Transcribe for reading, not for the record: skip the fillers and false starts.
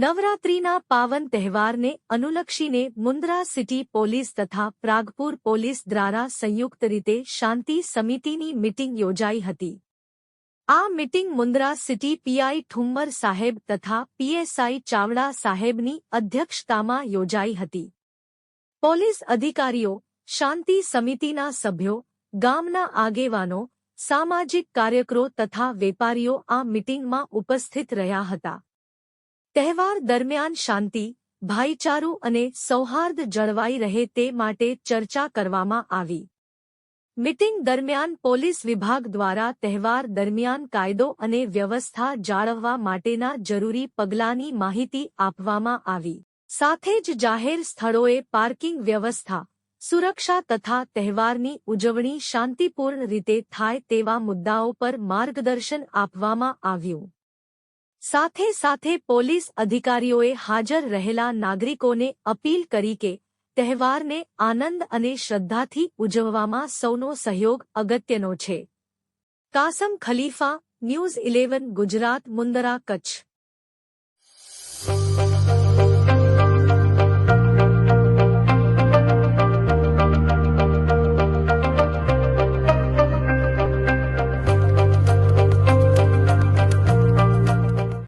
નવરાત્રિના પાવન તહેવારને અનુલક્ષીને મુન્દ્રા સિટી પોલીસ તથા પ્રાગપુર પોલીસ દ્વારા સંયુક્ત રીતે શાંતિ સમિતિની મીટિંગ યોજાઈ હતી। આ meeting Mundra city PI Thummar સાહેબ તથા પીએસઆઈ ચાવડા સાહેબની અધ્યક્ષતામાં યોજાઈ હતી। પોલીસ અધિકારીઓ, શાંતિ સમિતિના સભ્યો, ગામના આગેવાનો, સામાજિક કાર્યકરો તથા વેપારીઓ આ મીટિંગમાં ઉપસ્થિત રહ્યા હતા। તહેવાર દરમિયાન શાંતિ, ભાઈચારો અને સૌહાર્દ જળવાઈ રહે તે માટે ચર્ચા કરવામાં આવી। મીટિંગ દરમિયાન પોલીસ વિભાગ દ્વારા તહેવાર દરમિયાન કાયદો અને વ્યવસ્થા જાળવવા માટેના જરૂરી પગલાંની માહિતી આપવામાં આવી। સાથે જ જાહેર સ્થળોએ પાર્કિંગ વ્યવસ્થા, સુરક્ષા તથા તહેવારની ઉજવણી શાંતિપૂર્ણ રીતે થાય તેવા મુદ્દાઓ પર માર્ગદર્શન આપવામાં આવ્યું। સાથે પોલીસ અધિકારીઓએ હાજર રહેલા નાગરિકોને અપીલ કરી કે તહેવારને આનંદ અને શ્રદ્ધાથી ઉજવવામાં સૌનો સહયોગ અગત્યનો છે। કાસમ ખલીફા, ન્યૂઝ 11 ગુજરાત, મુન્દ્રા, કચ્છ।